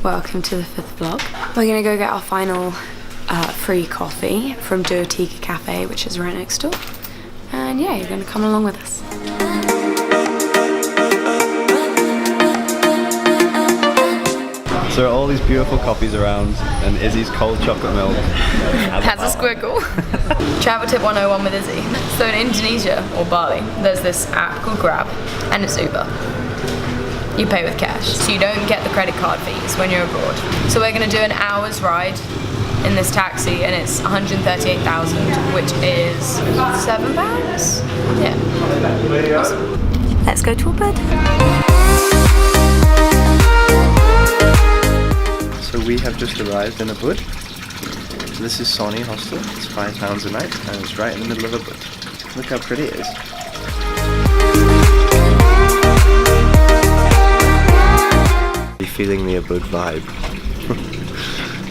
Welcome to the 5th vlog. We're gonna go get our final free coffee from Duotica Cafe, which is right next door. And yeah, you're gonna come along with us. So there are all these beautiful coffees around, and Izzy's cold chocolate milk has a squiggle. Travel tip 101 with Izzy. So in Indonesia, or Bali, there's this app called Grab, and it's Uber. You pay with cash, so you don't get the credit card fees when you're abroad. So we're gonna do an hour's ride in this taxi, and it's 138,000, which is £7? Yeah. Awesome. Let's go to Ubud. So we have just arrived in Ubud. So this is Sony Hostel. It's £5 a night, and it's right in the middle of Ubud. Look how pretty it is. Feeling the Ubud vibe.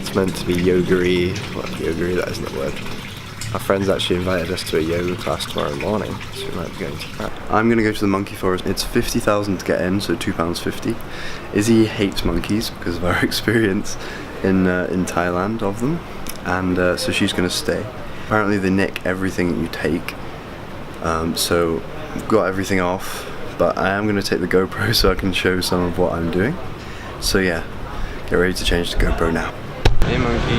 It's meant to be yoga-y. Well, yoga-y, that isn't a word. Our friends actually invited us to a yoga class tomorrow morning, so we might be going to that. I'm going to go to the monkey forest. It's 50,000 to get in, so £2.50. Izzy hates monkeys because of our experience in Thailand of them, and so she's going to stay. Apparently they nick everything that you take, so I've got everything off, but I am going to take the GoPro so I can show some of what I'm doing. So yeah, get ready to change the GoPro now. Hey monkey.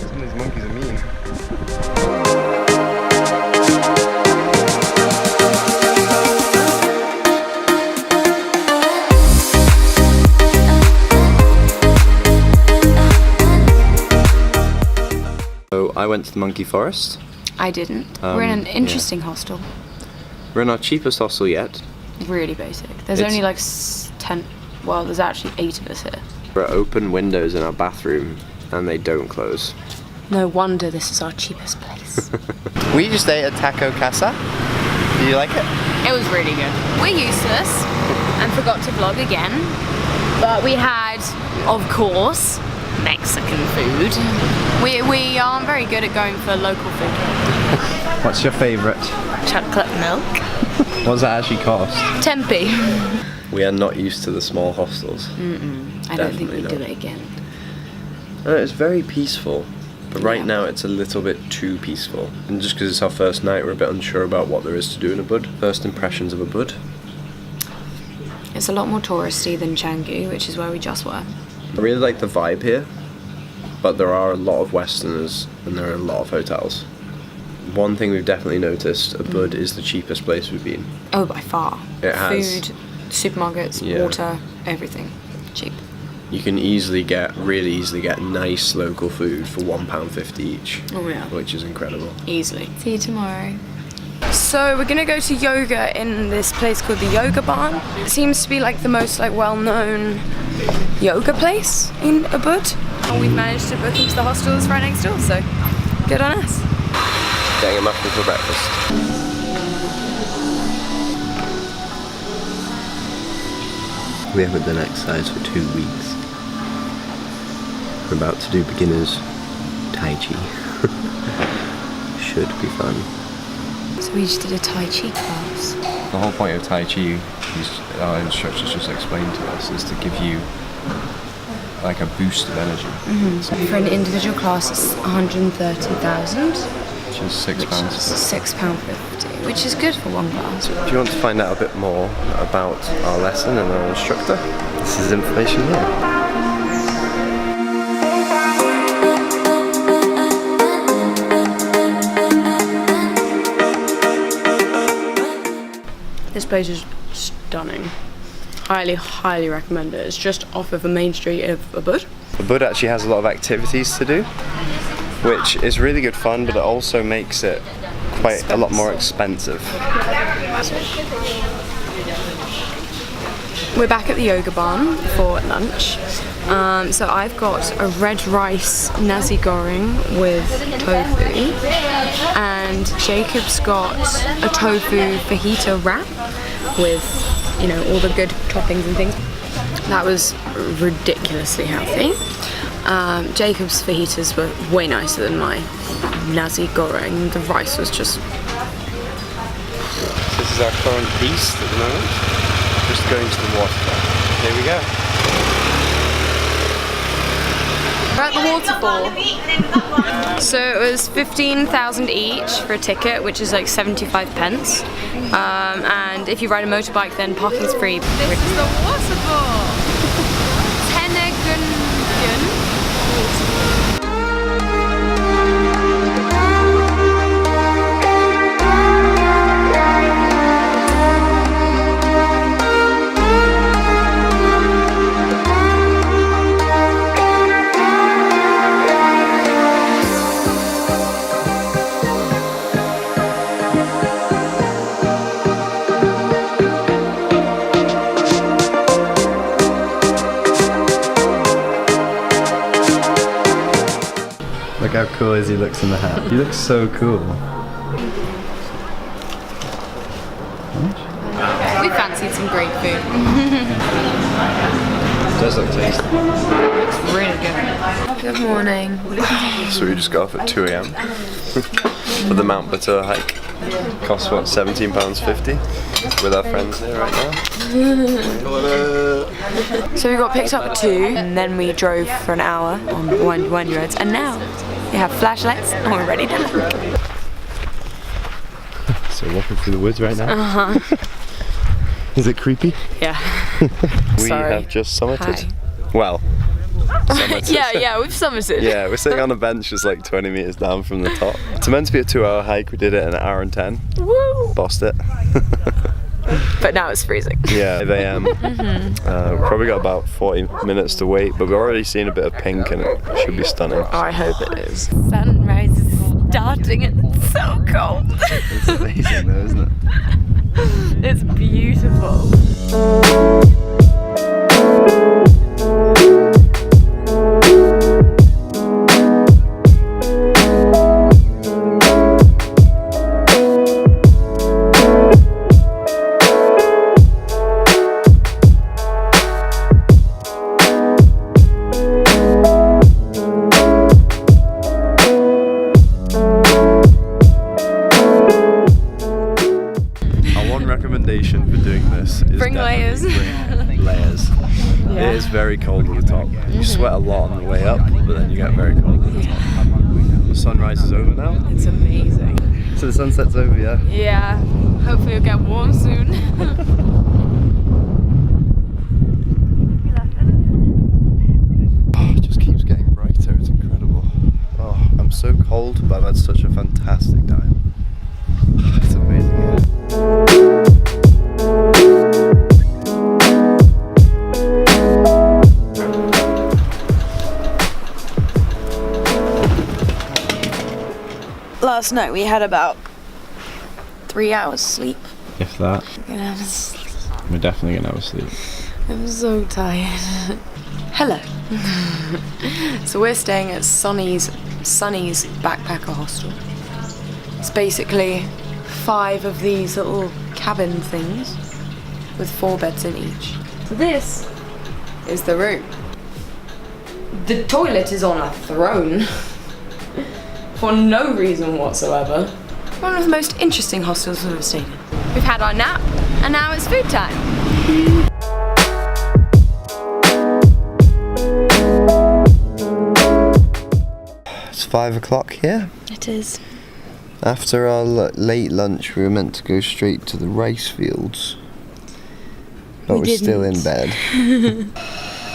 These monkeys are mean. I went to the monkey forest. I didn't. We're in an interesting hostel. We're in our cheapest hostel yet. Really basic. There's only like 10, well there's actually 8 of us here. There are open windows in our bathroom and they don't close. No wonder this is our cheapest place. We just ate at Taco Casa. Do you like it? It was really good. We're useless and forgot to vlog again, but we had, of course, Mexican food. We aren't very good at going for local food. What's your favourite? Chocolate milk. What does that actually cost? Tempe. We are not used to the small hostels. I don't think we'd do it again. No, it's very peaceful, but right now it's a little bit too peaceful. And just because it's our first night, we're a bit unsure about what there is to do in Ubud. First impressions of Ubud. It's a lot more touristy than Canggu, which is where we just were. I really like the vibe here, but there are a lot of Westerners and there are a lot of hotels. One thing we've definitely noticed, Ubud is the cheapest place we've been. Oh, by far. It has. Food, supermarkets, water, everything. Cheap. You can really easily get nice local food for £1.50 each. Oh yeah. Which is incredible. Easily. See you tomorrow. So we're gonna go to yoga in this place called the Yoga Barn. It seems to be like the most well-known yoga place in Ubud. And we've managed to book into the hostel that's right next door, so good on us. Getting a muffin for breakfast. We haven't done exercise for 2 weeks. We're about to do beginners Tai Chi. Should be fun. So we just did a Tai Chi class. The whole point of Tai Chi, our instructors just explained to us, is to give you like a boost of energy. For an individual class, it's 130,000. Which is £6. £6.50, which is good for one class. If you want to find out a bit more about our lesson and our instructor, this is information here. This place is stunning. Highly, highly recommend it. It's just off of the main street of Ubud. Ubud actually has a lot of activities to do, which is really good fun, but it also makes it quite a lot more expensive. We're back at the Yoga Barn for lunch. So I've got a red rice nasi goreng with tofu, and Jacob's got a tofu fajita wrap with, all the good toppings and things. That was ridiculously healthy. Jacob's fajitas were way nicer than my nasi goreng. The rice was just... This is our current piece at the moment. Just going to the waterfall. Here we go. We're at the waterfall. So it was 15,000 each for a ticket, which is like 75 pence. And if you ride a motorbike, then parking's free. This is the waterfall. Tegenungan Waterfall. Look how cool Izzy looks in the hat. He looks so cool. We fancied some great food. It does look tasty. It's really good. Good morning. So we just got off at 2 AM for the Mount Batur hike. Costs what, £17.50 with our friends here right now. So we got picked up at 2 and then we drove for an hour on windy roads, and now we have flashlights and we're ready to look. So we're walking through the woods right now. Is it creepy? Yeah. We have just summited. Hi. Well, summited. yeah, we've summited. Yeah, we're sitting on a bench just like 20 meters down from the top. It's meant to be a 2-hour hike. We did it in an hour and 10. Woo! Bossed it. But now it's freezing. Yeah, 5 AM. Probably got about 40 minutes to wait, but we've already seen a bit of pink and it should be stunning. Oh, I hope it is. Sunrise is starting and it's so cold. It's amazing though, isn't it? It's beautiful. Recommendation for doing this is Bring layers. Bring layers. Yeah. It is very cold at the top. You sweat a lot on the way up, but then you get very cold at the top. The sunrise is over now. It's amazing. So the sunset's over, yeah? Yeah. Hopefully it'll get warm soon. Oh, it just keeps getting brighter. It's incredible. Oh, I'm so cold, but I've had such a fantastic time. It's amazing here. Last night we had about 3 hours sleep. If that. We're gonna have a sleep. We're definitely gonna have a sleep. I'm so tired. Hello. So we're staying at Sonny's backpacker hostel. It's basically 5 of these little cabin things with 4 beds in each. So this is the room. The toilet is on a throne for no reason whatsoever. One of the most interesting hostels we've ever stayed in. We've had our nap and now it's food time. It's 5 o'clock here. It is. After our late lunch, we were meant to go straight to the rice fields, but we're still in bed.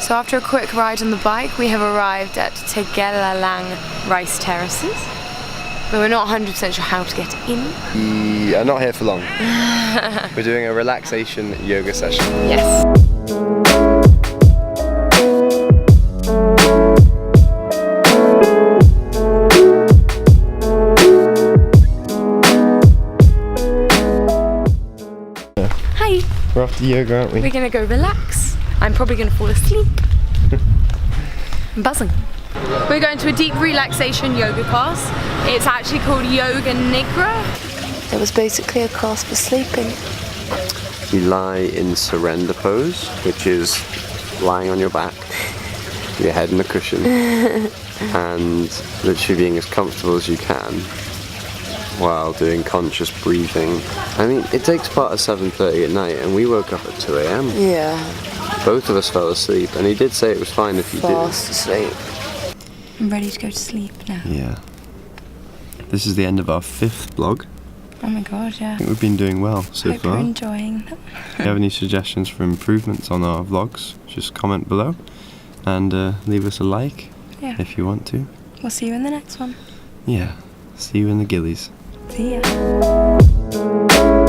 So after a quick ride on the bike, we have arrived at Tegelalang Rice Terraces, but we're not 100% sure how to get in. Yeah, not here for long. We're doing a relaxation yoga session. Yes. Hi. We're off to yoga, aren't we? We're gonna go relax. I'm probably gonna fall asleep. I'm buzzing. We're going to a deep relaxation yoga class. It's actually called Yoga Nidra. It was basically a class for sleeping. You lie in surrender pose, which is lying on your back your head in the cushion, and literally being as comfortable as you can while doing conscious breathing. I mean, it takes part at 7:30 at night, and we woke up at 2 a.m. Yeah. Both of us fell asleep, and he did say it was fine if you did. Fast asleep. I'm ready to go to sleep now. Yeah. This is the end of our 5th vlog. Oh my god, yeah. I think we've been doing well so Hope far. you're enjoying them. If you have any suggestions for improvements on our vlogs, just comment below and leave us a like if you want to. We'll see you in the next one. Yeah. See you in the gillies. See ya.